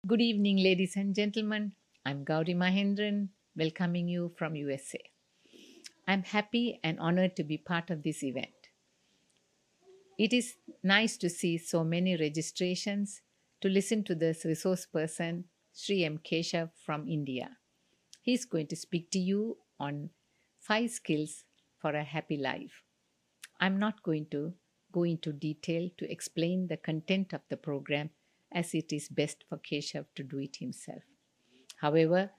Good evening, ladies and gentlemen. I'm Gauri Mahendran, welcoming you from USA. I'm happy and honored to be part of this event. It is nice to see so many registrations to listen to this resource person, Sri M. Keshav from India. He's going to speak to you on 5 skills for a happy life. I'm not going to go into detail to explain the content of the program as it is best for Keshav to do it himself. However,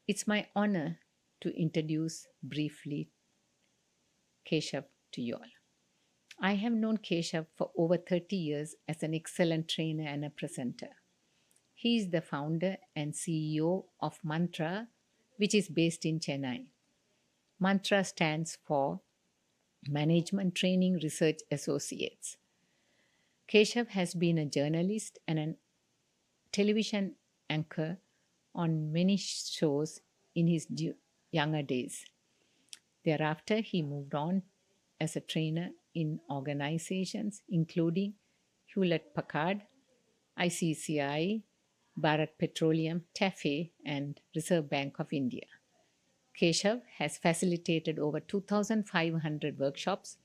it's my honor to introduce briefly Keshav to you all. I have known Keshav for over 30 years as an excellent trainer and a presenter. He is the founder and CEO of Mantra, which is based in Chennai. Mantra stands for Management Training Research Associates. Keshav has been a journalist and a television anchor on many shows in his younger days. Thereafter, he moved on as a trainer in organizations including Hewlett Packard, ICCI, Bharat Petroleum, TAFE, and Reserve Bank of India. Keshav has facilitated over 2,500 workshops,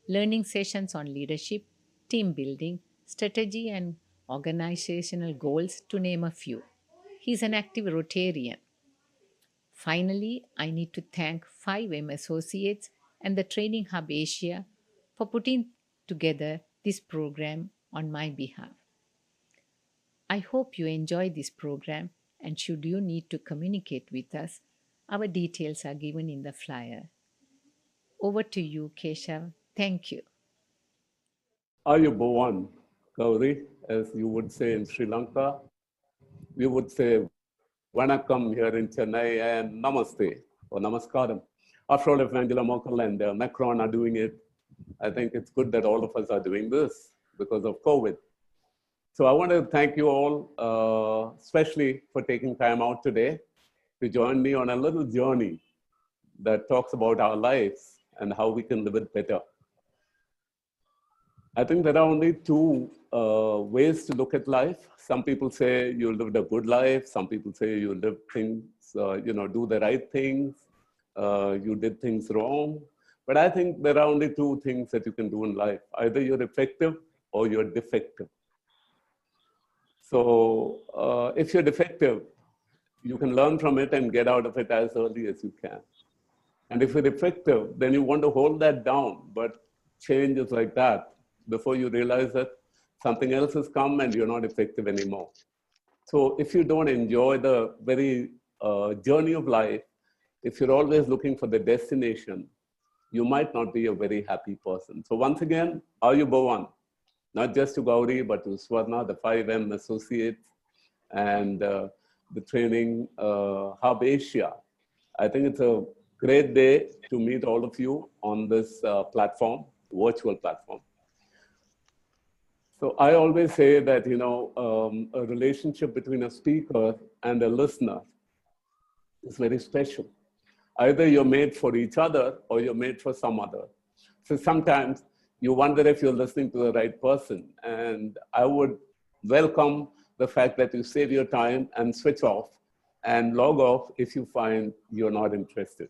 learning sessions on leadership, team building, strategy, and organizational goals, to name a few. He's an active Rotarian. Finally, I need to thank 5M Associates and the Training Hub Asia for putting together this program on my behalf. I hope you enjoy this program, and should you need to communicate with us, our details are given in the flyer. Over to you, Keshav. Thank you. Ayubowan, Gauri, as you would say in Sri Lanka. We would say Vanakkam here in Chennai and Namaste or Namaskaram. After all, if Angela Merkel and Macron are doing it, I think it's good that all of us are doing this because of COVID. So I want to thank you all, especially for taking time out today to join me on a little journey that talks about our lives and how we can live it better. I think there are only two ways to look at life. Some people say you lived a good life. Some people say you lived things, do the right things. You did things wrong. But I think there are only two things that you can do in life. Either you're effective or you're defective. So if you're defective, you can learn from it and get out of it as early as you can. And if you're effective, then you want to hold that down, but change is like that. Before you realize that something else has come and you're not effective anymore. So if you don't enjoy the very journey of life, if you're always looking for the destination, you might not be a very happy person. So once again, Ayubowan, not just to Gauri, but to Swarna, the 5M Associates, and the Training Hub Asia. I think it's a great day to meet all of you on this platform, virtual platform. So I always say that, a relationship between a speaker and a listener is very special. Either you're made for each other or you're made for some other. So sometimes you wonder if you're listening to the right person. And I would welcome the fact that you save your time and switch off and log off if you find you're not interested.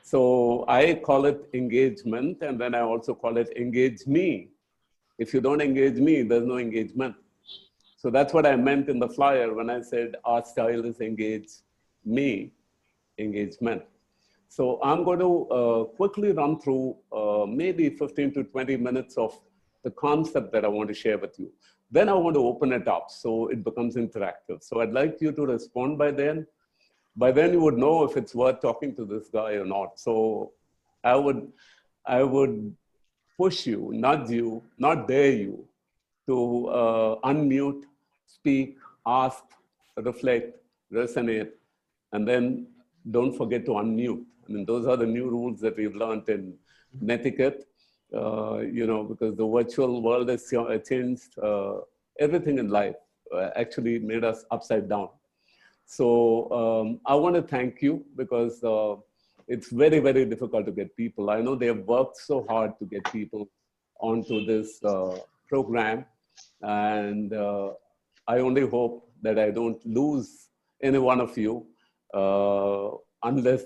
So I call it engagement, and then I also call it engage me. If you don't engage me, there's no engagement. So that's what I meant in the flyer when I said our style is engage me, engagement. So I'm going to quickly run through maybe 15 to 20 minutes of the concept that I want to share with you. Then I want to open it up so it becomes interactive. So I'd like you to respond by then. By then you would know if it's worth talking to this guy or not. So I would push you, nudge you, not dare you to unmute, speak, ask, reflect, resonate, and then don't forget to unmute. I mean, those are the new rules that we've learned in Netiquette, because the virtual world has changed everything in life, actually made us upside down. So I want to thank you because it's very, very difficult to get people. I know they have worked so hard to get people onto this program. And I only hope that I don't lose any one of you unless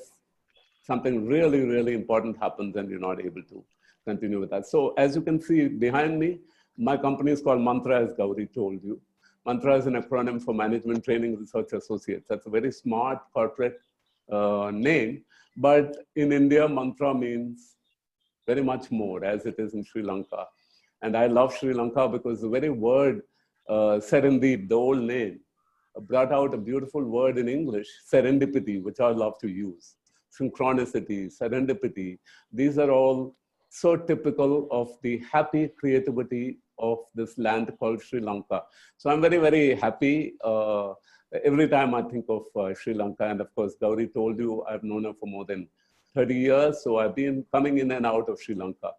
something really, really important happens and you're not able to continue with that. So as you can see behind me, my company is called Mantra, as Gauri told you. Mantra is an acronym for Management Training Research Associates. That's a very smart corporate name. But in India, Mantra means very much more, as it is in Sri Lanka. And I love Sri Lanka because the very word Serendip, the old name, brought out a beautiful word in English, serendipity, which I love to use. Synchronicity, serendipity. These are all so typical of the happy creativity of this land called Sri Lanka. So I'm very, very happy every time I think of Sri Lanka. And of course, Gauri told you, I've known her for more than 30 years. So I've been coming in and out of Sri Lanka.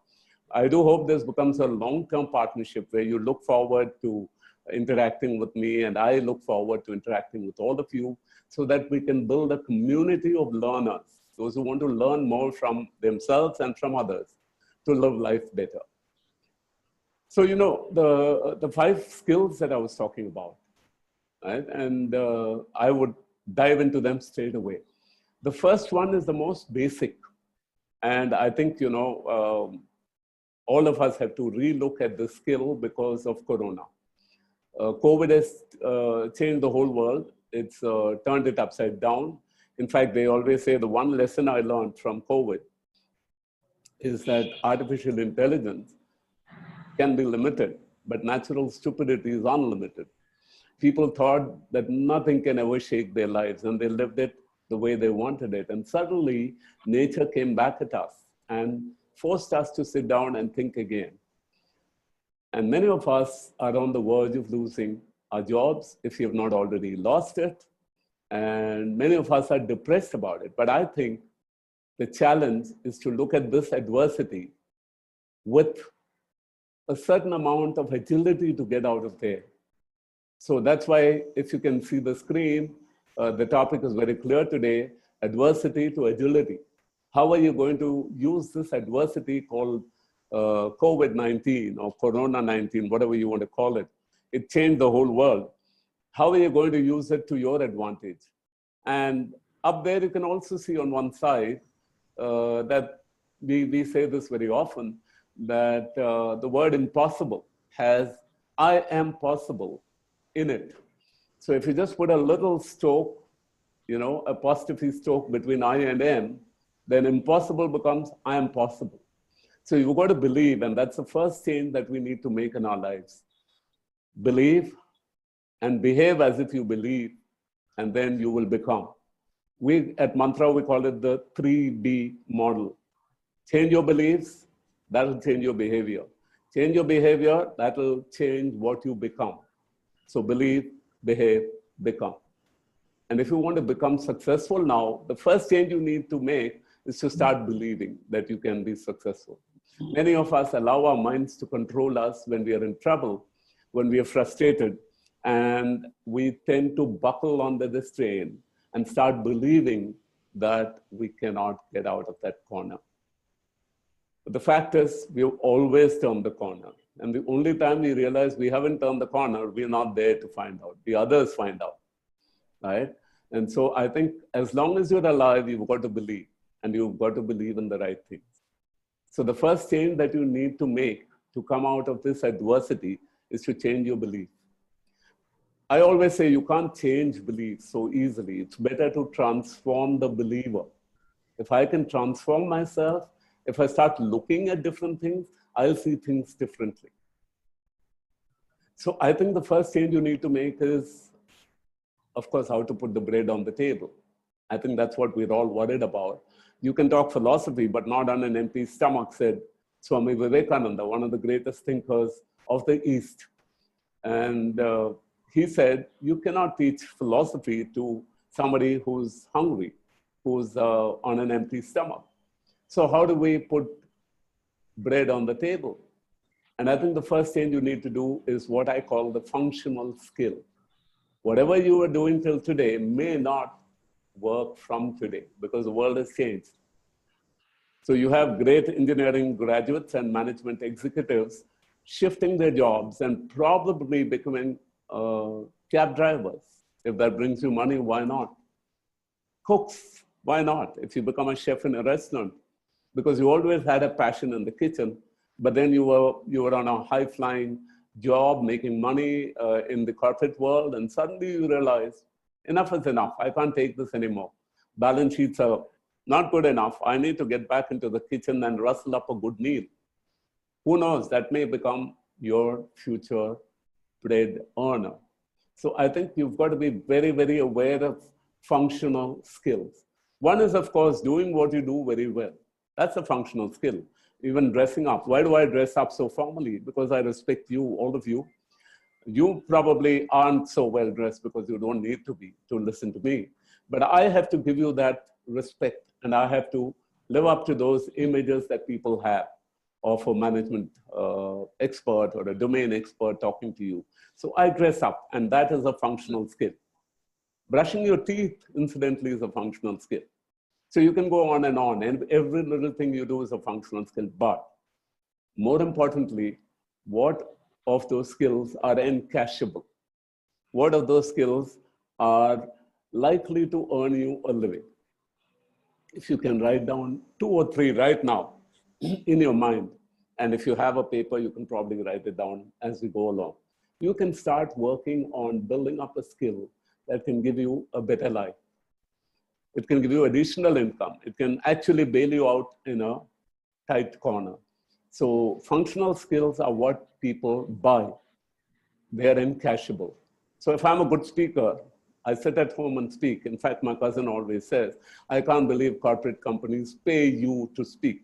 I do hope this becomes a long-term partnership where you look forward to interacting with me and I look forward to interacting with all of you so that we can build a community of learners, those who want to learn more from themselves and from others to live life better. So, you know, the 5 skills that I was talking about, right? And I would dive into them straight away. The first one is the most basic. And I think, you know, all of us have to relook at this skill because of Corona. COVID has changed the whole world. It's turned it upside down. In fact, they always say the one lesson I learned from COVID is that artificial intelligence can be limited, but natural stupidity is unlimited. People thought that nothing can ever shake their lives, and they lived it the way they wanted it. And suddenly, nature came back at us and forced us to sit down and think again. And many of us are on the verge of losing our jobs if you have not already lost it. And many of us are depressed about it. But I think the challenge is to look at this adversity with a certain amount of agility to get out of there. So that's why, if you can see the screen, the topic is very clear today, adversity to agility. How are you going to use this adversity called COVID-19 or Corona-19, whatever you want to call it? It changed the whole world. How are you going to use it to your advantage? And up there, you can also see on one side that we say this very often, that the word impossible has I am possible in it. So if you just put a little stroke, you know, apostrophe stroke between I and M, then impossible becomes I am possible. So you've got to believe, and that's the first change that we need to make in our lives. Believe and behave as if you believe, and then you will become. We at Mantra, we call it the 3B model. Change your beliefs, that'll change your behavior. Change your behavior, that'll change what you become. So believe, behave, become. And if you want to become successful now, the first change you need to make is to start believing that you can be successful. Many of us allow our minds to control us when we are in trouble, when we are frustrated, and we tend to buckle under this train and start believing that we cannot get out of that corner. But the fact is, we've always turned the corner. And the only time we realize we haven't turned the corner, we're not there to find out. The others find out, right? And so I think as long as you're alive, you've got to believe, and you've got to believe in the right things. So the first change that you need to make to come out of this adversity is to change your belief. I always say you can't change beliefs so easily. It's better to transform the believer. If I can transform myself, if I start looking at different things, I'll see things differently. So I think the first change you need to make is, of course, how to put the bread on the table. I think that's what we're all worried about. You can talk philosophy, but not on an empty stomach, said Swami Vivekananda, one of the greatest thinkers of the East. And he said, you cannot teach philosophy to somebody who's hungry, who's on an empty stomach. So how do we put bread on the table? And I think the first thing you need to do is what I call the functional skill. Whatever you are doing till today may not work from today because the world has changed. So you have great engineering graduates and management executives shifting their jobs and probably becoming Cab drivers, if that brings you money, why not? Cooks, why not? If you become a chef in a restaurant, because you always had a passion in the kitchen, but then you were on a high-flying job, making money in the corporate world, and suddenly you realize, enough is enough. I can't take this anymore. Balance sheets are not good enough. I need to get back into the kitchen and rustle up a good meal. Who knows, that may become your future bread earner. So I think you've got to be very, very aware of functional skills. One is, of course, doing what you do very well. That's a functional skill. Even dressing up. Why do I dress up so formally? Because I respect you, all of you. You probably aren't so well dressed because you don't need to be to listen to me. But I have to give you that respect, and I have to live up to those images that people have of a management expert or a domain expert talking to you. So I dress up, and that is a functional skill. Brushing your teeth, incidentally, is a functional skill. So you can go on, and every little thing you do is a functional skill. But more importantly, what of those skills are encashable? What of those skills are likely to earn you a living? If you can write down 2 or 3 right now in your mind, and if you have a paper, you can probably write it down as we go along. You can start working on building up a skill that can give you a better life. It can give you additional income. It can actually bail you out in a tight corner. So functional skills are what people buy. They are encashable. So if I'm a good speaker, I sit at home and speak. In fact, my cousin always says, I can't believe corporate companies pay you to speak.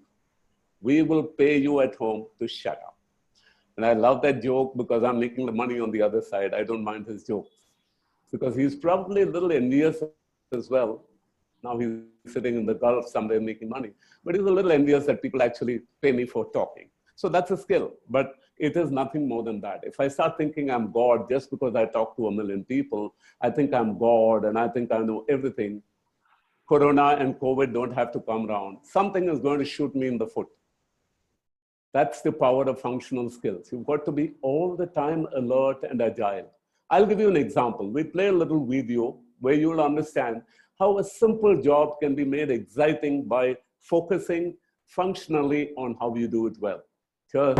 We will pay you at home to shut up. And I love that joke because I'm making the money on the other side. I don't mind his jokes because he's probably a little envious as well. Now he's sitting in the Gulf somewhere making money, but he's a little envious that people actually pay me for talking. So that's a skill, but it is nothing more than that. If I start thinking I'm God just because I talk to 1 million people, I think I'm God and I think I know everything. Corona and COVID don't have to come around. Something is going to shoot me in the foot. That's the power of functional skills. You've got to be all the time alert and agile. I'll give you an example. We play a little video where you'll understand how a simple job can be made exciting by focusing functionally on how you do it well. Cheers.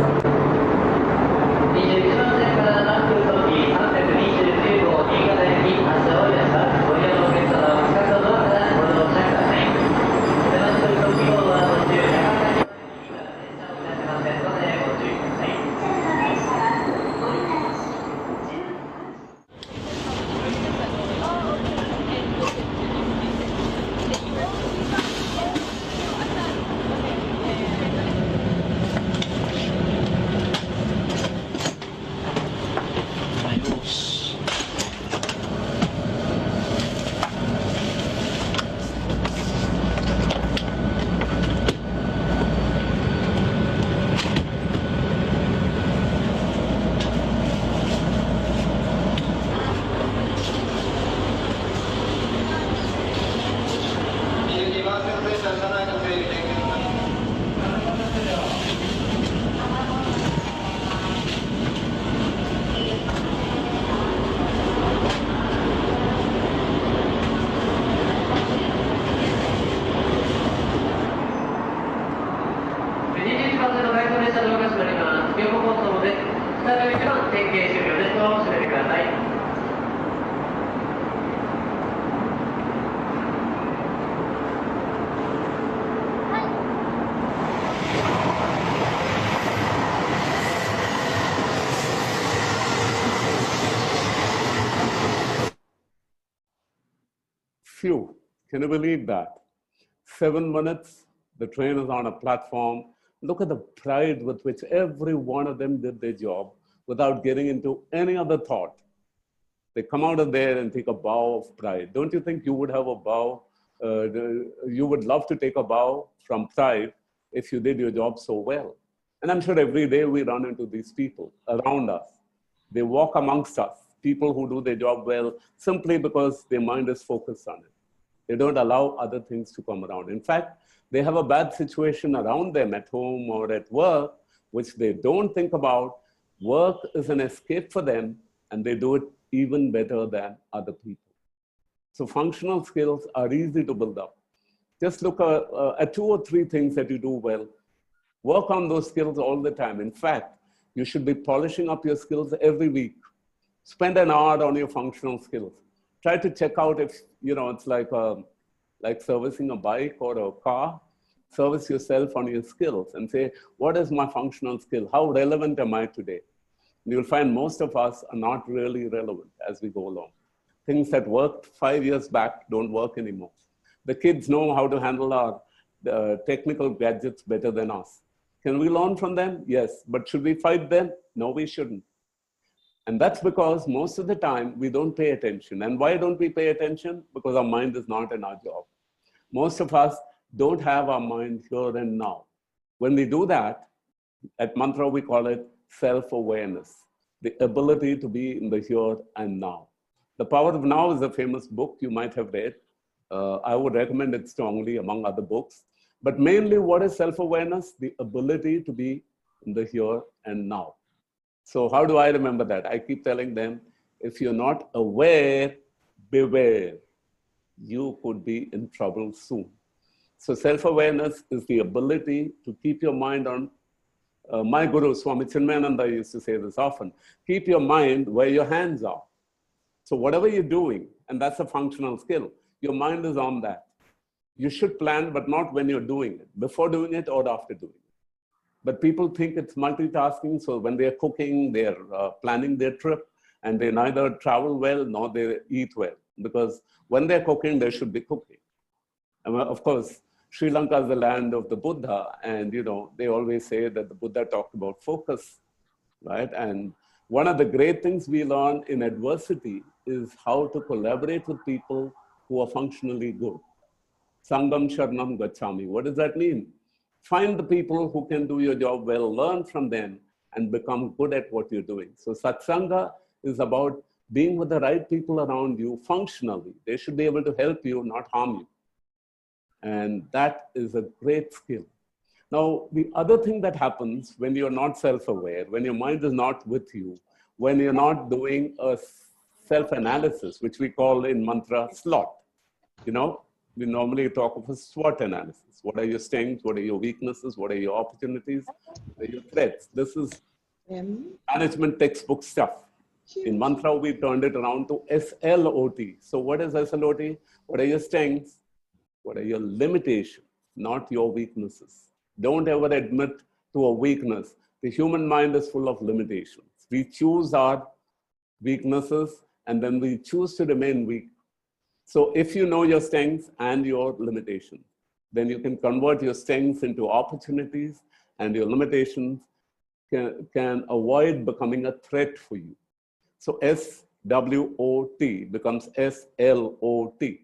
Phew, can you believe that? 7 minutes, the train is on a platform. Look at the pride with which every one of them did their job without getting into any other thought. They come out of there and take a bow of pride. Don't you think you would have a bow? You would love to take a bow from pride if you did your job so well. And I'm sure every day we run into these people around us. They walk amongst us, people who do their job well simply because their mind is focused on it. They don't allow other things to come around. In fact, they have a bad situation around them at home or at work, which they don't think about. Work is an escape for them, and they do it even better than other people. So functional skills are easy to build up. Just look at 2 or 3 things that you do well. Work on those skills all the time. In fact, you should be polishing up your skills every week. Spend an hour on your functional skills. Try to check out if, it's like servicing a bike or a car. Service yourself on your skills and say, what is my functional skill? How relevant am I today? And you'll find most of us are not really relevant as we go along. Things that worked 5 years back don't work anymore. The kids know how to handle our technical gadgets better than us. Can we learn from them? Yes. But should we fight them? No, we shouldn't. And that's because most of the time we don't pay attention. And why don't we pay attention? Because our mind is not in our job. Most of us don't have our mind here and now. When we do that, at Mantra we call it self-awareness, the ability to be in the here and now. The Power of Now is a famous book you might have read. I would recommend it strongly among other books. But mainly, what is self-awareness? The ability to be in the here and now. So how do I remember that? I keep telling them, if you're not aware, beware. You could be in trouble soon. So self-awareness is the ability to keep your mind on, my guru, Swami Chinmayananda, used to say this often, keep your mind where your hands are. So whatever you're doing, and that's a functional skill, your mind is on that. You should plan, but not when you're doing it, before doing it or after doing it. But people think it's multitasking. So when they're cooking, they're planning their trip, and they neither travel well nor they eat well. Because when they're cooking, they should be cooking. And of course, Sri Lanka is the land of the Buddha. And, they always say that the Buddha talked about focus, right? And one of the great things we learn in adversity is how to collaborate with people who are functionally good. Sangam Sharanam Gacchami. What does that mean? Find the people who can do your job well, learn from them, and become good at what you're doing. So Satsanga is about being with the right people around you functionally. They should be able to help you, not harm you. And that is a great skill. Now, the other thing that happens when you're not self-aware, when your mind is not with you, when you're not doing a self-analysis, which we call in mantra SWOT. We normally talk of a SWOT analysis. What are your strengths? What are your weaknesses? What are your opportunities? What are your threats? This is management textbook stuff. In mantra, we turned it around to SLOT. So what is SLOT? What are your strengths? What are your limitations? Not your weaknesses. Don't ever admit to a weakness. The human mind is full of limitations. We choose our weaknesses and then we choose to remain weak. So if you know your strengths and your limitations, then you can convert your strengths into opportunities, and your limitations can avoid becoming a threat for you. So SWOT becomes SLOT.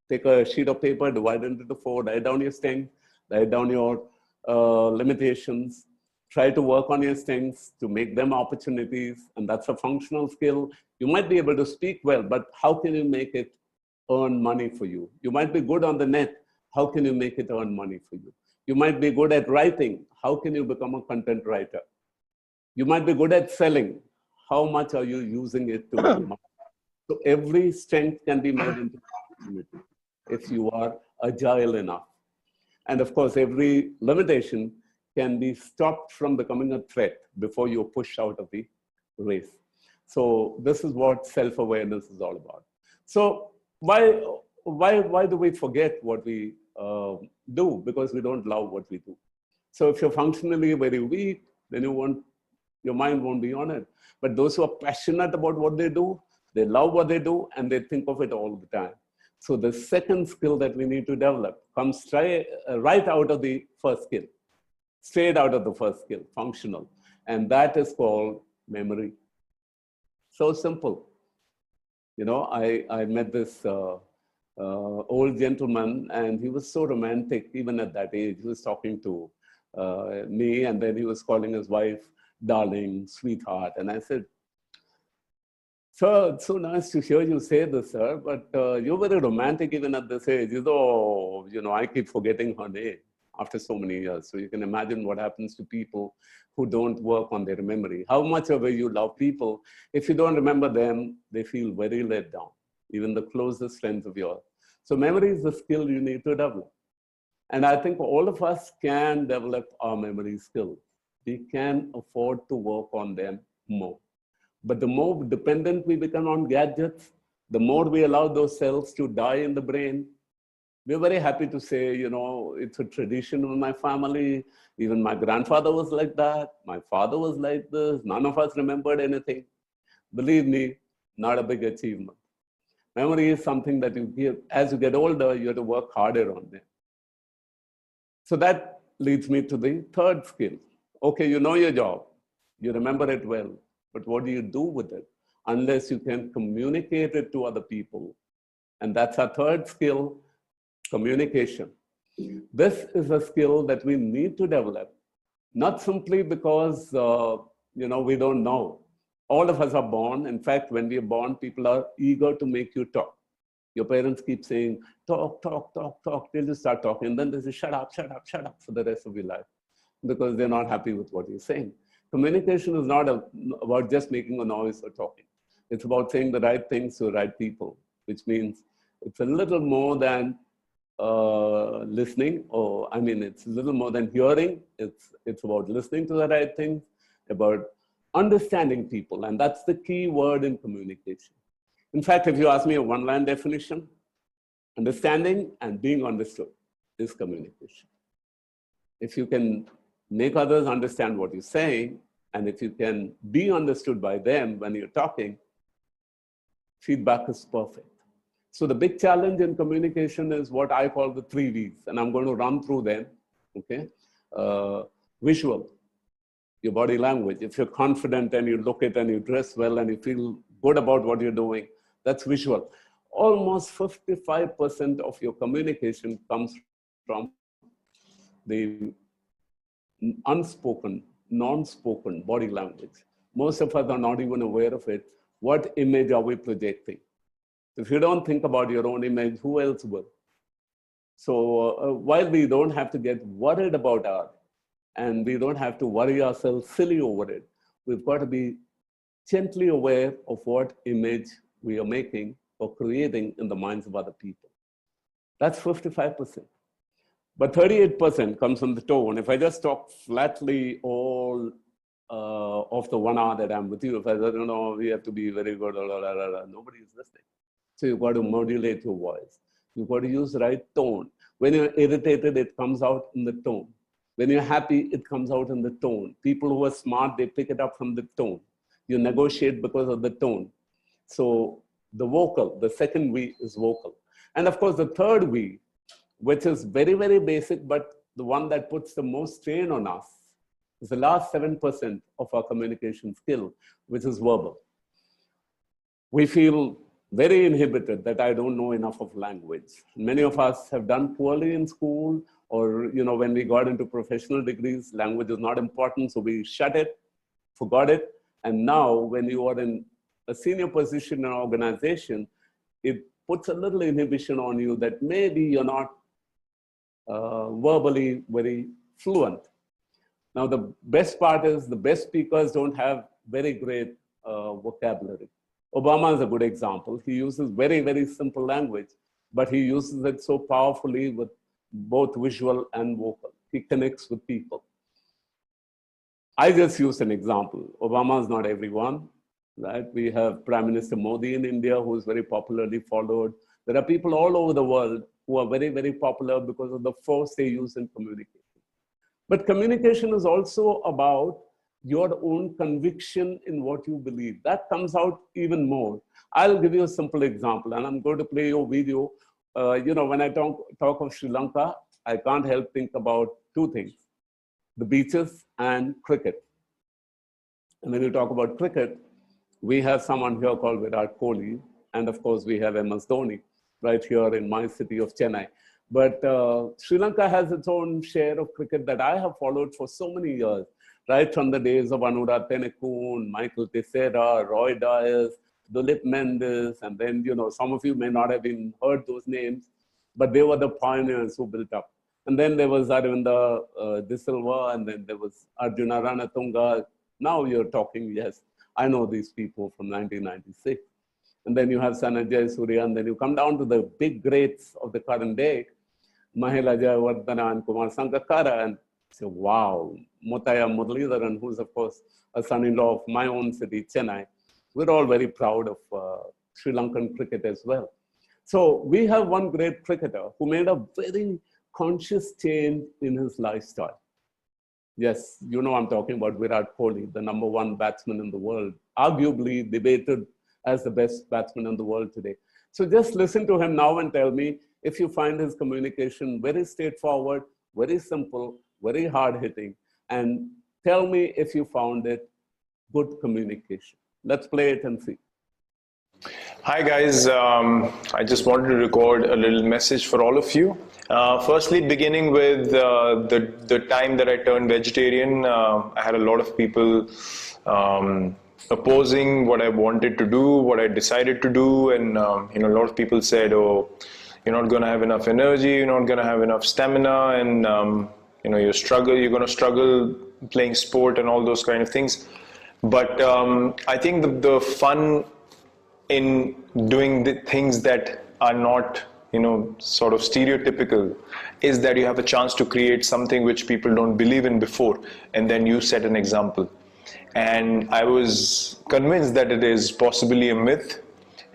Take a sheet of paper, divide it into 4, write down your strengths, write down your limitations, try to work on your strengths to make them opportunities, and that's a functional skill. You might be able to speak well, but how can you make it earn money for you? You might be good on the net. How can you make it earn money for you? You might be good at writing. How can you become a content writer? You might be good at selling. How much are you using it to make money? So every strength can be made into opportunity if you are agile enough. And of course, every limitation can be stopped from becoming a threat before you're pushed out of the race. So this is what self-awareness is all about. So why do we forget what we do? Because we don't love what we do. So if you're functionally very weak, then your mind won't be on it. But those who are passionate about what they do, they love what they do, and they think of it all the time. So the second skill that we need to develop comes right out of the first skill, straight out of the first skill, functional. And that is called memory. So simple. I met this old gentleman, and he was so romantic, even at that age. He was talking to me, and then he was calling his wife darling, sweetheart. And I said, sir, it's so nice to hear you say this, sir, but you're very romantic even at this age. I keep forgetting her name. after so many years. So you can imagine what happens to people who don't work on their memory. How much ever you love people, if you don't remember them, they feel very let down, even the closest friends of yours. So memory is a skill you need to develop. And I think all of us can develop our memory skills. We can afford to work on them more. But the more dependent we become on gadgets, the more we allow those cells to die in the brain. We're very happy to say, it's a tradition in my family. Even my grandfather was like that. My father was like this. None of us remembered anything. Believe me, not a big achievement. Memory is something that as you get older, you have to work harder on them. So that leads me to the third skill. Okay, you know your job. You remember it well. But what do you do with it? Unless you can communicate it to other people. And that's our third skill, communication. This is a skill that we need to develop, not simply because, we don't know. All of us are born. In fact, when we are born, people are eager to make you talk. Your parents keep saying, talk, talk, talk, talk, till you start talking. And then they say, shut up, shut up, shut up for the rest of your life, because they're not happy with what you're saying. Communication is not about just making a noise or talking. It's about saying the right things to the right people, which means it's a little more than listening, it's a little more than hearing. It's about listening to the right things, about understanding people. And that's the key word in communication. In fact, if you ask me a one-line definition, understanding and being understood is communication. If you can make others understand what you're saying, and if you can be understood by them when you're talking, feedback is perfect. So the big challenge in communication is what I call the 3 V's, and I'm going to run through them, okay? Visual, your body language. If you're confident and you look it and you dress well and you feel good about what you're doing, that's visual. Almost 55% of your communication comes from the unspoken, non-spoken body language. Most of us are not even aware of it. What image are we projecting? If you don't think about your own image, who else will? So while we don't have to get worried about art, and we don't have to worry ourselves silly over it, we've got to be gently aware of what image we are making or creating in the minds of other people. That's 55%. But 38% comes from the tone. If I just talk flatly all of the 1 hour that I'm with you, if I say, we have to be very good, nobody is listening. So you've got to modulate your voice. You've got to use the right tone. When you're irritated, it comes out in the tone. When you're happy, it comes out in the tone. People who are smart, they pick it up from the tone. You negotiate because of the tone. So the vocal, the second V is vocal. And of course, the third V, which is very, very basic, but the one that puts the most strain on us, is the last 7% of our communication skill, which is verbal. We feel very inhibited that I don't know enough of language. Many of us have done poorly in school, or when we got into professional degrees, language is not important, so we shut it, forgot it. And now when you are in a senior position in an organization, it puts a little inhibition on you that maybe you're not verbally very fluent. Now, the best part is the best speakers don't have very great vocabulary. Obama is a good example. He uses very, very simple language, but he uses it so powerfully with both visual and vocal. He connects with people. I just used an example. Obama is not everyone, right? We have Prime Minister Modi in India, who is very popularly followed. There are people all over the world who are very, very popular because of the force they use in communication. But communication is also about your own conviction in what you believe. That comes out even more. I'll give you a simple example, and I'm going to play your video. When I talk of Sri Lanka, I can't help think about 2 things: the beaches and cricket. And when you talk about cricket, we have someone here called Virat Kohli, and of course we have MS Dhoni right here in my city of Chennai. But Sri Lanka has its own share of cricket that I have followed for so many years, right from the days of Anurag Tenekun, Michael Teixeira, Roy Dias, Duleep Mendes, and then, some of you may not have even heard those names, but they were the pioneers who built up. And then there was Aravinda De Silva, and then there was Arjuna Ranatunga. Now you're talking, yes, I know these people from 1996. And then you have Sanjay Surya, and then you come down to the big greats of the current day, Mahela Jayawardena and Kumar Sangakkara, and say, wow, Mutaya Muralidharan, who's of course a son-in-law of my own city, Chennai. We're all very proud of Sri Lankan cricket as well. So we have one great cricketer who made a very conscious change in his lifestyle. Yes, you know I'm talking about Virat Kohli, the #1 batsman in the world, arguably debated as the best batsman in the world today. So just listen to him now and tell me if you find his communication very straightforward, very simple, very hard-hitting, and tell me if you found it good communication. Let's play it and see. Hi guys, I just wanted to record a little message for all of you. Firstly, beginning with the time that I turned vegetarian, I had a lot of people opposing what I wanted to do, what I decided to do, and a lot of people said, "Oh, you're not going to have enough energy, you're not going to have enough stamina, and you're going to struggle playing sport and all those kind of things." But I think the fun in doing the things that are not, sort of stereotypical is that you have a chance to create something which people don't believe in before, and then you set an example. And I was convinced that it is possibly a myth,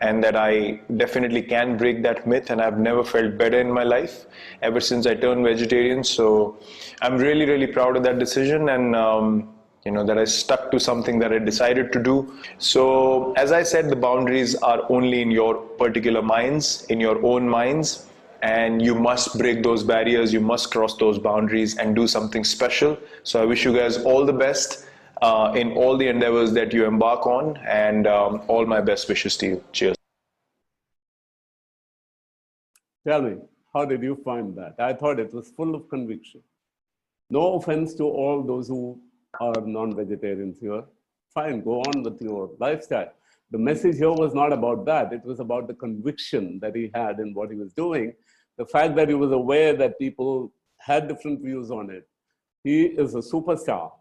and that I definitely can break that myth, and I've never felt better in my life ever since I turned vegetarian. So I'm really, really proud of that decision, and that I stuck to something that I decided to do. So as I said, the boundaries are only in your particular minds, in your own minds, and you must break those barriers, you must cross those boundaries and do something special. So I wish you guys all the best in all the endeavors that you embark on, and all my best wishes to you. Cheers. Tell me, how did you find that? I thought it was full of conviction. No offense to all those who are non-vegetarians here. Fine, go on with your lifestyle. The message here was not about that. It was about the conviction that he had in what he was doing. The fact that he was aware that people had different views on it. He is a superstar.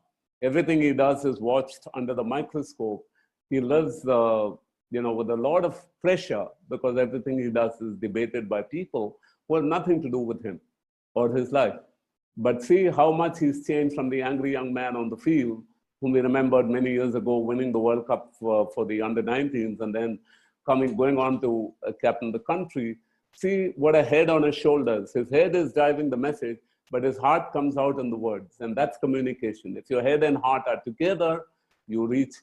Everything he does is watched under the microscope. He lives, with a lot of pressure because everything he does is debated by people who have nothing to do with him or his life. But see how much he's changed from the angry young man on the field, whom we remembered many years ago winning the World Cup for the under-19s, and then going on to captain the country. See what a head on his shoulders. His head is driving the message, but his heart comes out in the words, and that's communication. If your head and heart are together, you reach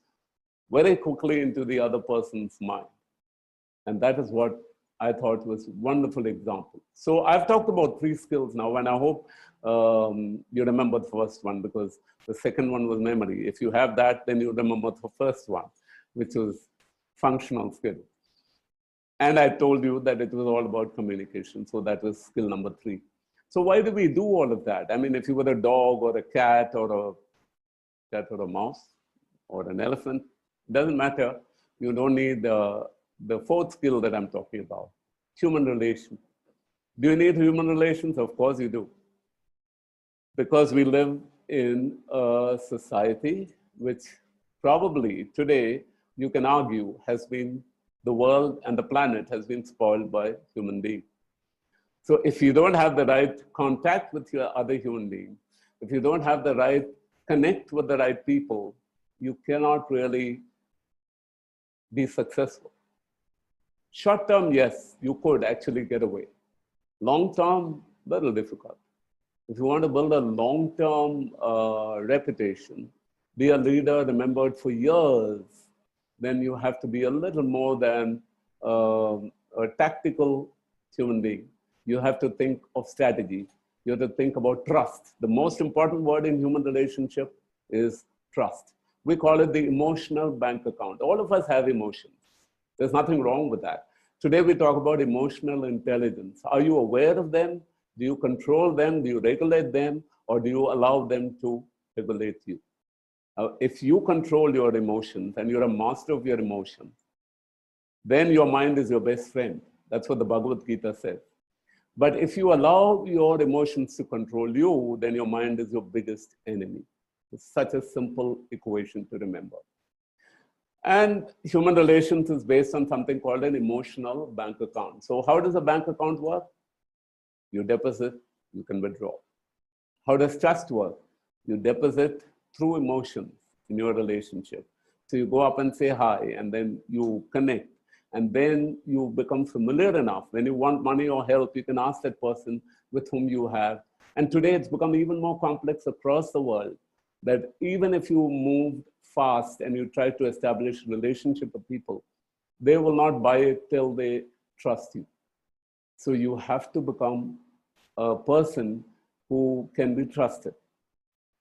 very quickly into the other person's mind. And that is what I thought was a wonderful example. So I've talked about 3 skills now, and I hope you remember the first one, because the second one was memory. If you have that, then you remember the first one, which was functional skill. And I told you that it was all about communication. So that was skill number 3. So why do we do all of that? I mean, if you were a dog or a cat or a mouse or an elephant, it doesn't matter. You don't need the 4th skill that I'm talking about, human relations. Do you need human relations? Of course you do. Because we live in a society which probably today, you can argue, the world and the planet has been spoiled by human beings. So if you don't have the right contact with your other human beings, if you don't have the right connect with the right people, you cannot really be successful. Short term, yes, you could actually get away. Long term, little difficult. If you want to build a long-term reputation, be a leader remembered for years, then you have to be a little more than a tactical human being. You have to think of strategy. You have to think about trust. The most important word in human relationship is trust. We call it the emotional bank account. All of us have emotions. There's nothing wrong with that. Today we talk about emotional intelligence. Are you aware of them? Do you control them? Do you regulate them? Or do you allow them to regulate you? If you control your emotions and you're a master of your emotions, then your mind is your best friend. That's what the Bhagavad Gita says. But if you allow your emotions to control you, then your mind is your biggest enemy. It's such a simple equation to remember. And human relations is based on something called an emotional bank account. So how does a bank account work? You deposit, you can withdraw. How does trust work? You deposit through emotions in your relationship. So you go up and say hi, and then you connect. And then you become familiar enough. When you want money or help, you can ask that person with whom you have. And today it's become even more complex across the world, that even if you move fast and you try to establish relationship with people, they will not buy it till they trust you. So you have to become a person who can be trusted.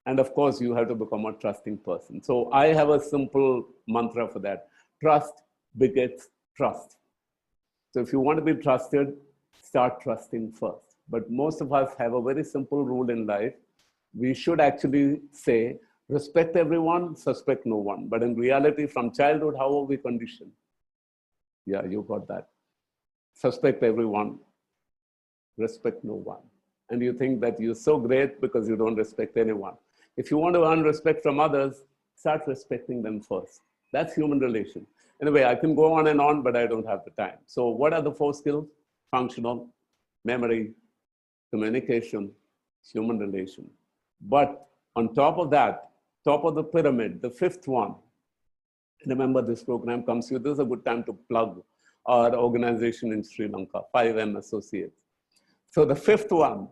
And of course, you have to become a trusting person. So I have a simple mantra for that. Trust begets trust. So if you want to be trusted, start trusting first. But most of us have a very simple rule in life. We should actually say, respect everyone, suspect no one. But in reality, from childhood, how are we conditioned? Yeah, you got that. Suspect everyone, respect no one. And you think that you're so great because you don't respect anyone. If you want to earn respect from others, start respecting them first. That's human relation. Anyway, I can go on and on, but I don't have the time. So what are the 4 skills? Functional, memory, communication, human relation. But on top of that, top of the pyramid, the 5th one, remember this program comes to you, this is a good time to plug our organization in Sri Lanka, 5M Associates. So the 5th one,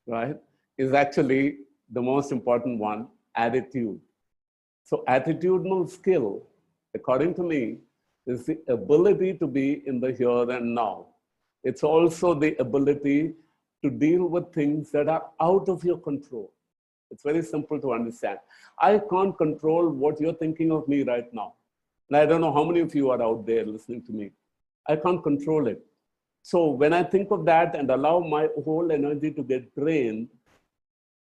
right, is actually the most important one, attitude. So attitudinal skill, according to me, is the ability to be in the here and now. It's also the ability to deal with things that are out of your control. It's very simple to understand. I can't control what you're thinking of me right now. And I don't know how many of you are out there listening to me. I can't control it. So when I think of that and allow my whole energy to get drained,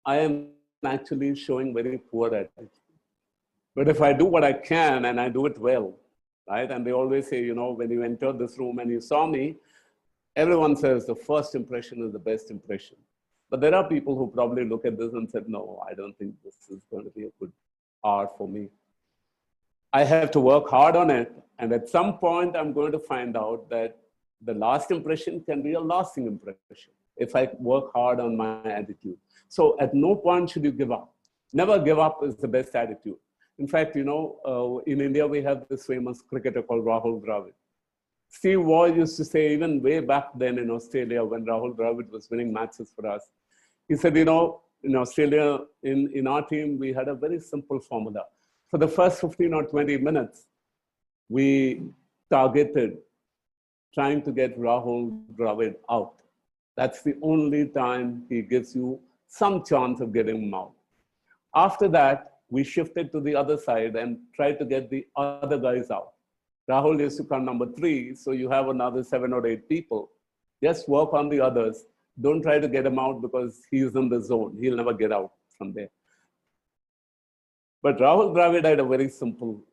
I am actually showing very poor attitude. But if I do what I can and I do it well, right? And they always say, you know, when you entered this room and you saw me, everyone says the first impression is the best impression. But there are people who probably look at this and said, no, I don't think this is going to be a good art for me. I have to work hard on it. And at some point, I'm going to find out that the last impression can be a lasting impression if I work hard on my attitude. So at no point should you give up. Never give up is the best attitude. In fact, you know, in India, we have this famous cricketer called Rahul Dravid. Steve Waugh used to say, even way back then in Australia, when Rahul Dravid was winning matches for us, he said, you know, in Australia, in our team, we had a very simple formula. For the first 15 or 20 minutes, we targeted trying to get Rahul Dravid out. That's the only time he gives you some chance of getting him out. After that, we shifted to the other side and tried to get the other guys out. Rahul used to come number 3, so you have another 7 or 8 people. Just work on the others. Don't try to get him out because he's in the zone. He'll never get out from there. But Rahul Dravid had a very simple.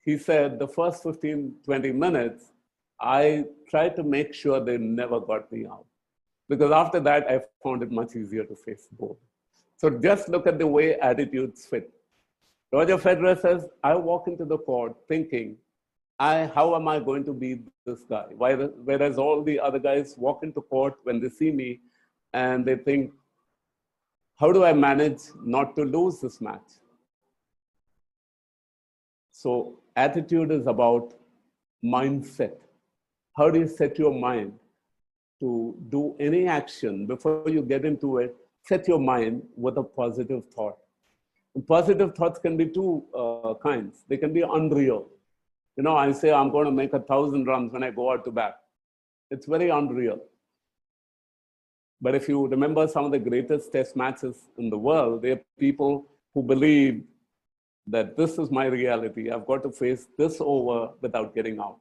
He said the first 15, 20 minutes, I tried to make sure they never got me out. Because after that, I found it much easier to face the ball. So just look at the way attitudes fit. Roger Federer says, I walk into the court thinking, how am I going to beat this guy? Whereas all the other guys walk into court when they see me and they think, how do I manage not to lose this match? So attitude is about mindset. How do you set your mind to do any action before you get into it? Set your mind with a positive thought. And positive thoughts can be 2 kinds. They can be unreal. You know, I say I'm going to make 1,000 runs when I go out to bat. It's very unreal. But if you remember some of the greatest test matches in the world, there are people who believe that this is my reality. I've got to face this over without getting out.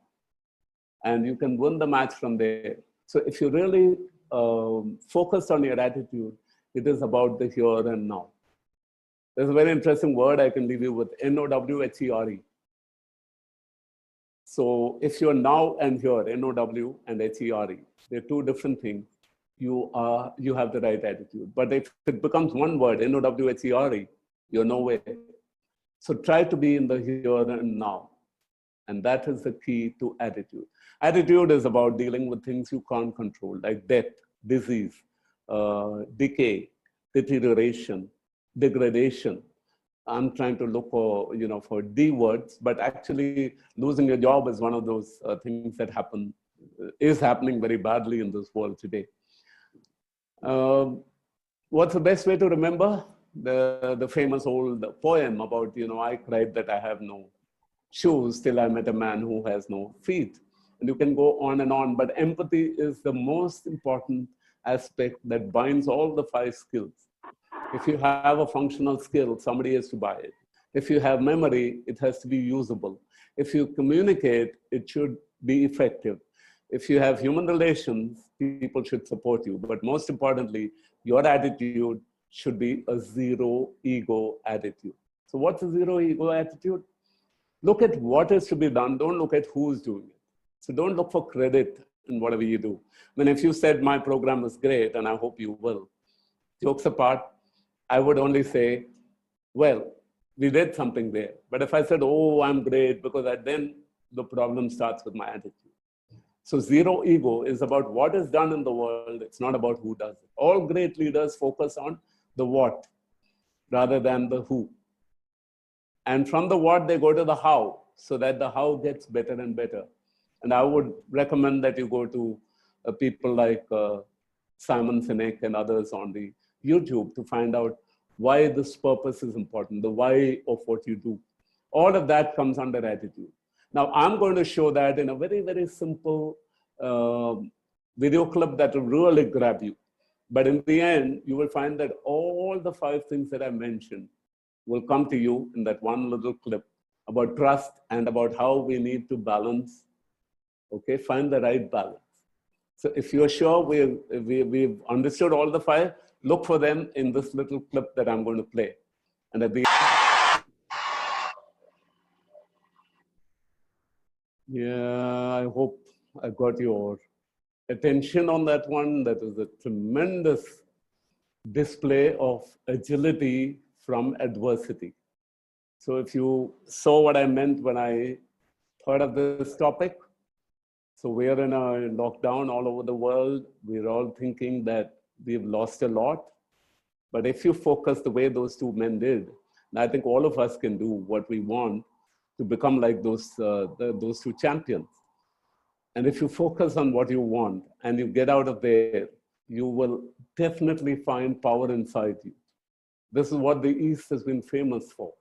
And you can win the match from there. So if you really focus on your attitude, it is about the here and now. There's a very interesting word I can leave you with, N-O-W-H-E-R-E. So if you're now and here, N-O-W and H-E-R-E, they're 2 different things. you have the right attitude. But if it becomes one word, N-O-W-H-E-R-E, you're nowhere. So try to be in the here and now. And that is the key to attitude. Attitude is about dealing with things you can't control, like death, disease, decay, deterioration, degradation. I'm trying to look for, for D words, but actually losing your job is one of those things that is happening very badly in this world today. What's the best way to remember? The famous old poem about, I cried that I have no shoes till I met a man who has no feet. And you can go on and on, but empathy is the most important aspect that binds all the 5 skills. If you have a functional skill, somebody has to buy it. If you have memory, it has to be usable. If you communicate, it should be effective. If you have human relations, people should support you. But most importantly, your attitude should be a zero ego attitude. So what's a zero ego attitude? Look at what is to be done. Don't look at who's doing it. So don't look for credit in whatever you do. I mean, if you said my program is great, and I hope you will, jokes apart, I would only say, well, we did something there. But if I said, oh, I'm great, because then the problem starts with my attitude. So zero ego is about what is done in the world. It's not about who does it. All great leaders focus on the what rather than the who. And from the what, they go to the how, so that the how gets better and better. And I would recommend that you go to people like Simon Sinek and others on the YouTube to find out why this purpose is important, the why of what you do. All of that comes under attitude. Now, I'm going to show that in a very, very simple video clip that will really grab you. But in the end, you will find that all the 5 things that I mentioned will come to you in that one little clip about trust and about how we need to balance, okay, find the right balance. So if you're sure we've understood all the 5, look for them in this little clip that I'm going to play. And at the yeah, I hope I got your attention on that one. That was a tremendous display of agility from adversity. So if you saw what I meant when I thought of this topic, so we are in a lockdown all over the world. We're all thinking that we've lost a lot. But if you focus the way those 2 men did, I think all of us can do what we want to become like those 2 champions. And if you focus on what you want and you get out of there, you will definitely find power inside you. This is what the East has been famous for,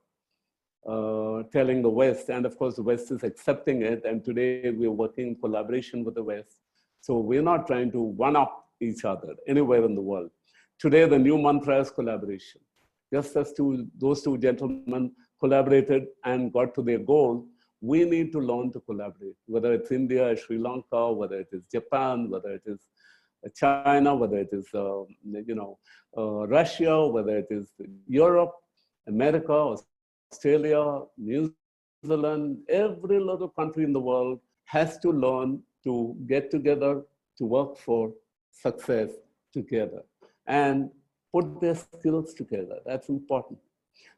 telling the West. And of course, the West is accepting it. And today we're working in collaboration with the West. So we're not trying to one-up each other anywhere in the world. Today, the new mantra is collaboration. Just as those 2 gentlemen collaborated and got to their goal, we need to learn to collaborate, whether it's India, Sri Lanka, whether it is Japan, whether it is China, whether it is Russia, whether it is Europe, America, Australia, New Zealand. Every little country in the world has to learn to get together, to work for success together, and put their skills together. That's important.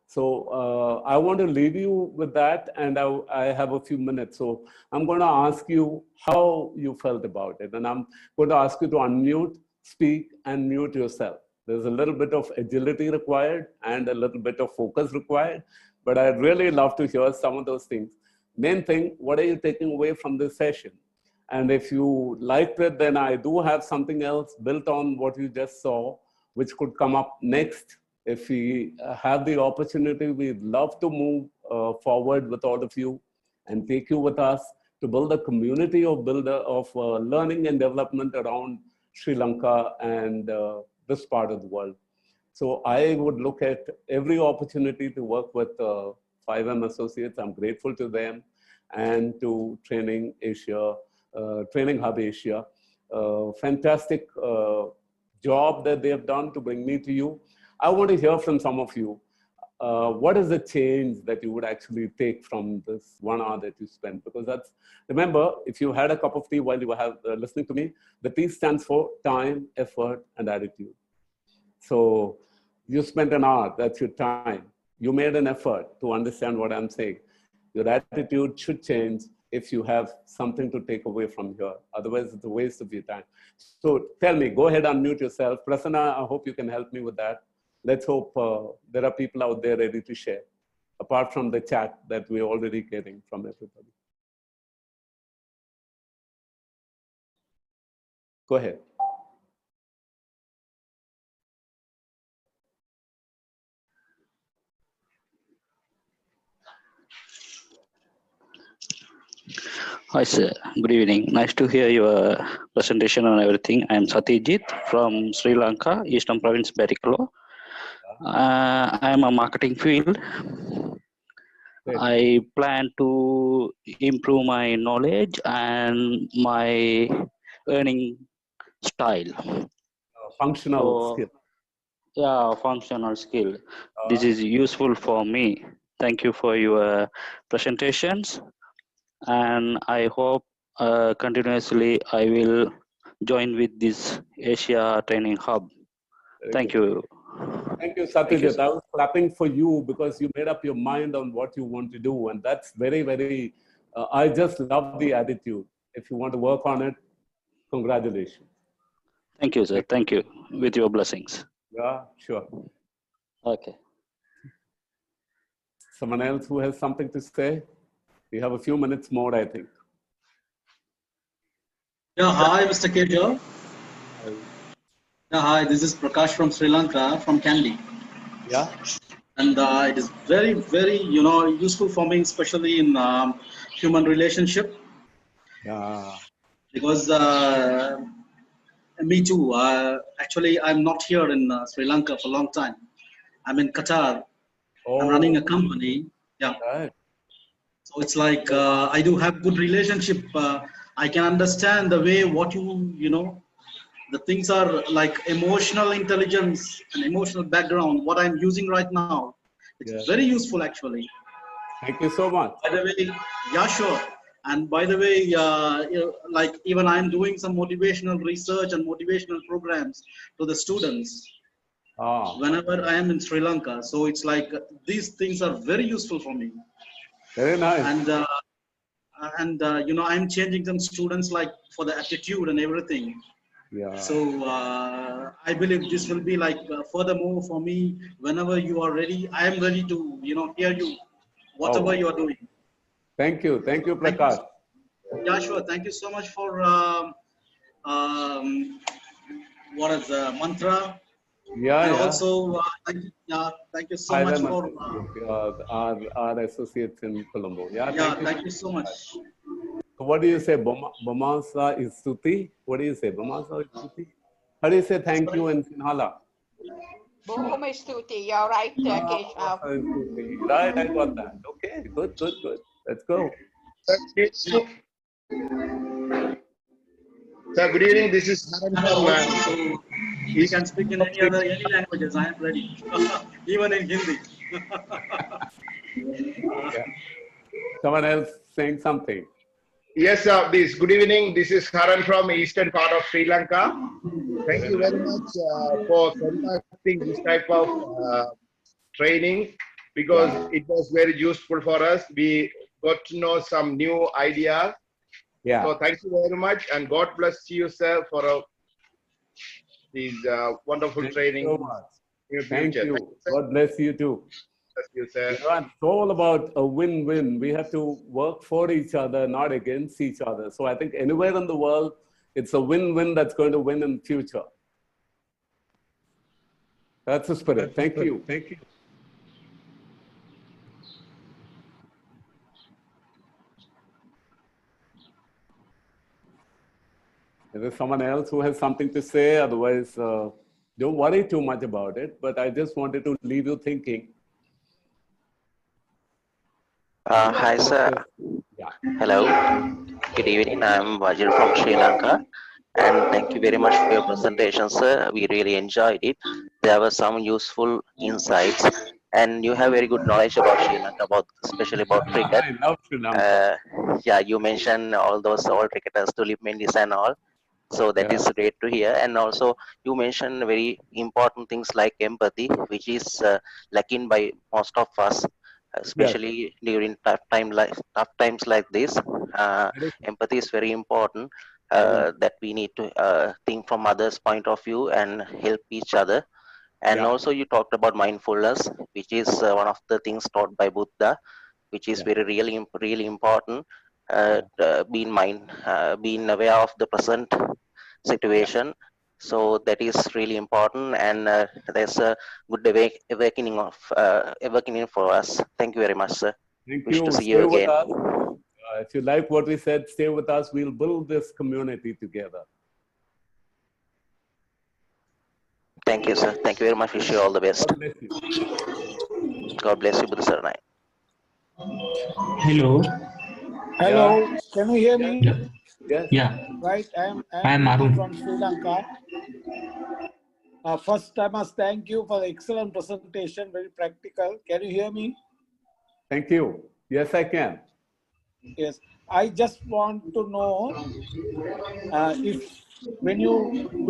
So I want to leave you with that, and I have a few minutes. So I'm going to ask you how you felt about it. And I'm going to ask you to unmute, speak, and mute yourself. There's a little bit of agility required and a little bit of focus required, but I'd really love to hear some of those things. Main thing, what are you taking away from this session? And if you liked it, then I do have something else built on what you just saw, which could come up next. If we have the opportunity, we'd love to move forward with all of you and take you with us to build a community of learning and development around Sri Lanka and this part of the world. So I would look at every opportunity to work with 5M Associates. I'm grateful to them and to Training Asia, Training Hub Asia. Fantastic job that they have done to bring me to you. I want to hear from some of you. what is the change that you would actually take from this 1 hour that you spent? Because that's, remember, if you had a cup of tea while you were listening to me, the T stands for time, effort, and attitude. So you spent an hour, that's your time. You made an effort to understand what I'm saying. Your attitude should change if you have something to take away from here. Otherwise, it's a waste of your time. So tell me, go ahead, unmute yourself. Prasanna, I hope you can help me with that. Let's hope there are people out there ready to share, apart from the chat that we're already getting from everybody. Go ahead. Hi, sir. Good evening. Nice to hear your presentation and everything. I am Satyajit from Sri Lanka, Eastern Province, Berikolo. I am a marketing field. Great. I plan to improve my knowledge and my earning style. Functional skill. Yeah, functional skill. This is useful for me. Thank you for your presentations. And I hope continuously I will join with this Asia Training Hub. Thank you. Thank you, Satyajit. I was clapping for you because you made up your mind on what you want to do. And that's very, very, I just love the attitude. If you want to work on it, congratulations. Thank you, sir. Thank you. With your blessings. Yeah, sure. Okay. Someone else who has something to say? We have a few minutes more, I think. Yeah, hi, Mr. Kejal. Yeah, hi, this is Prakash from Sri Lanka, from Kandy. Yeah. And it is very, very, useful for me, especially in human relationship. Yeah. Because me too. Actually, I'm not here in Sri Lanka for a long time. I'm in Qatar. I'm running a company. Yeah. Right. So it's like I do have good relationship. I can understand the way what the things are like emotional intelligence and emotional background. What I'm using right now, it's very useful actually. Thank you so much. By the way, yeah, sure. And by the way, like even I'm doing some motivational research and motivational programs to the students whenever I am in Sri Lanka. So it's like these things are very useful for me. Very nice. And I'm changing some students like for the attitude and everything. Yeah. So I believe this will be like furthermore for me. Whenever you are ready, I am ready to hear you, whatever you are doing. Thank you, Prakash. Yeah, sure. Thank you so much for what is the mantra. Yeah, and yeah. Also, thank you so much for our associates in Colombo. Yeah, thank you so much. So what do you say? Bamasa is Stuti? What do you say? Bamasa is Stuti? How do you say thank you in Sinhala? Bohuma Stuti, you're right, Keshav. Right, I got that. Okay, good. Let's go. Sir, good evening. This is Haran So you can speak in any languages. I am ready, even in Hindi. Yeah. Someone else saying something. Yes, sir. Good evening. This is Haran from eastern part of Sri Lanka. Thank you very much for conducting this type of training because it was very useful for us. We got to know some new ideas. Yeah. So thank you very much, and God bless you, sir, for these wonderful training. Thank you so much. Thank you. God bless you too. Bless you, sir. It's all about a win-win. We have to work for each other, not against each other. So I think anywhere in the world, it's a win-win that's going to win in the future. That's the spirit. Thank you. Thank you. Is there someone else who has something to say? Otherwise, don't worry too much about it. But I just wanted to leave you thinking. Hi, sir. Yeah. Hello. Good evening. I'm Wajir from Sri Lanka. And thank you very much for your presentation, sir. We really enjoyed it. There were some useful insights. and you have very good knowledge about Sri Lanka, about especially about cricket. I love Sri Lanka. Yeah, you mentioned all those old cricketers, Tulip Mendis and all. So that Yeah. is great to hear. And also you mentioned very important things like empathy, which is lacking by most of us, Yes. especially during tough times like this. Empathy is very important. That we need to think from others' point of view and help each other. And Yeah. also you talked about mindfulness, which is one of the things taught by Buddha, which is Yeah. very really important. Being aware of the present situation. So that is really important, and there's a good awakening for us. Thank you very much, sir. Thank Wish to you. see you Stay with again. us. If you like what we said, stay with us. We'll build this community together. Thank you, sir. Thank you very much. Wish you all the best. God bless you. God bless you, Buddha Saranai. Hello. Hello, can you hear me? Yeah. Yes. Yeah. Right, I I am am Arun. from Sri Lanka. First, I must thank you for the excellent presentation, very practical. Can you hear me? Thank you. Yes, I can. Yes. I just want to know if when you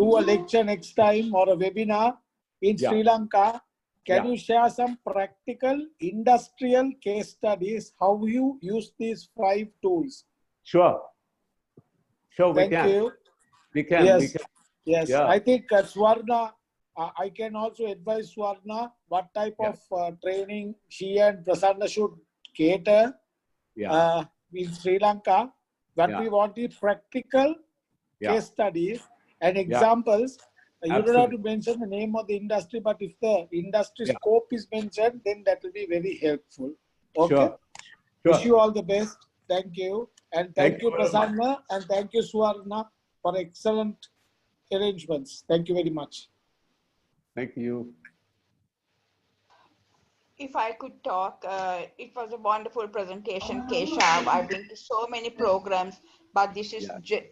do a lecture next time or a webinar in Yeah. Sri Lanka, can Yeah. you share some practical industrial case studies, how you use these 5 tools? Sure. Sure, we Thank can. you. We can. Yes. We can. Yes, Yeah. I think Swarna, I can also advise Swarna what type Yeah. of training she and Prasanna should cater Yeah. in Sri Lanka. What Yeah. we want is practical Yeah. case studies and Yeah. examples. You don't have Absolutely. to mention the name of the industry, but if the industry Yeah. scope is mentioned, then that will be very helpful. Okay. Sure. Wish Sure. you all the best. Thank you. And Thank thank you you, very much. Prasanna, and thank you, Swarna, for excellent arrangements. Thank you very much. Thank you. If I could talk, it was a wonderful presentation, Keshav. I've been to so many programs, but this is Yeah.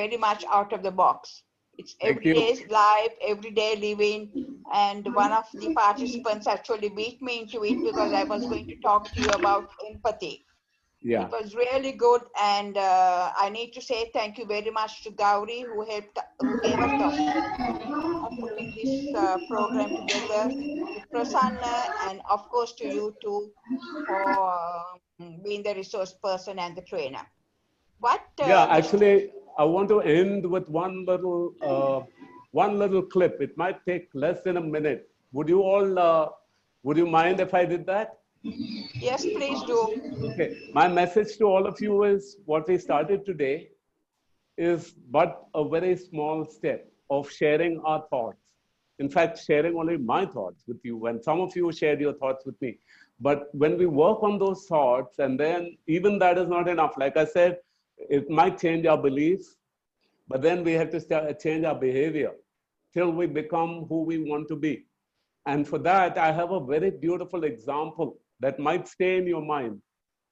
very much out of the box. It's Thank everyday you. life, everyday living, and one of the participants actually beat me into it because I was going to talk to you about empathy. Yeah. It was really good, and I need to say thank you very much to Gauri who gave us the opportunity of putting this program together, to Prasanna, and of course to you too for being the resource person and the trainer. What Yeah. Mr. Actually, I want to end with one little clip. It might take less than a minute. Would you mind if I did that? Yes, please do. Okay. My message to all of you is what we started today is but a very small step of sharing our thoughts. In fact, sharing only my thoughts with you, and some of you shared your thoughts with me. But when we work on those thoughts, and then even that is not enough. Like I said, it might change our beliefs, but then we have to change our behavior till we become who we want to be. And for that, I have a very beautiful example that might stay in your mind,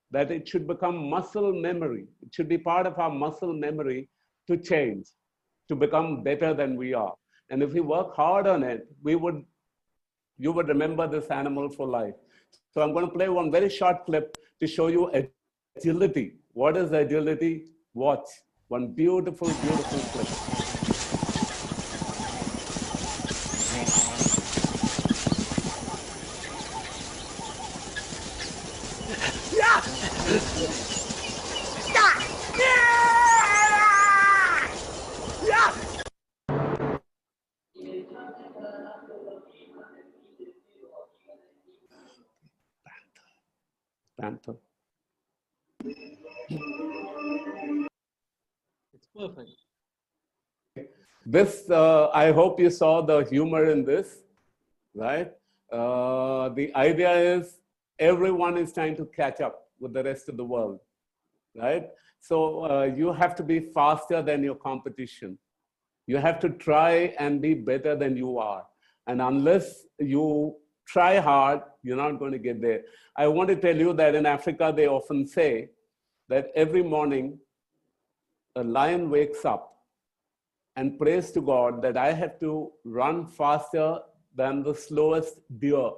that it should become muscle memory. It should be part of our muscle memory to change, to become better than we are. And if we work hard on it, you would remember this animal for life. So I'm going to play one very short clip to show you agility. What is agility? Watch one beautiful, beautiful clip. Panther. It's perfect. This, I hope you saw the humor in this, right? The idea is everyone is trying to catch up with the rest of the world, right? So you have to be faster than your competition. You have to try and be better than you are. And unless you try hard, you're not going to get there. I want to tell you that in Africa, they often say that every morning a lion wakes up and prays to God that I have to run faster than the slowest deer.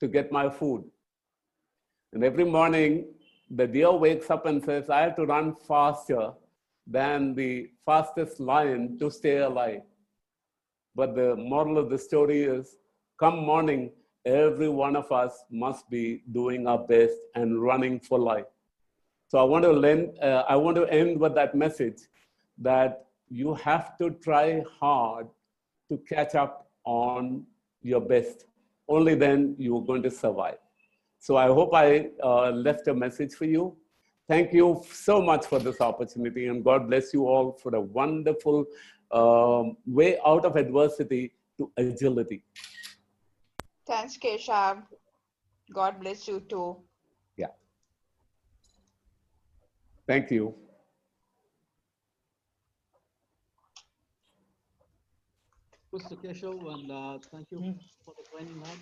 to get my food. And every morning, the deer wakes up and says, I have to run faster than the fastest lion to stay alive. But the moral of the story is, come morning, every one of us must be doing our best and running for life. So I want to end with that message that you have to try hard to catch up on your best. Only then you're going to survive. So I hope I left a message for you. Thank you so much for this opportunity, and God bless you all for a wonderful way out of adversity to agility. Thanks, Keshav. God bless you too. Yeah. Thank you. Mr. Keshav, and thank you for the training, man.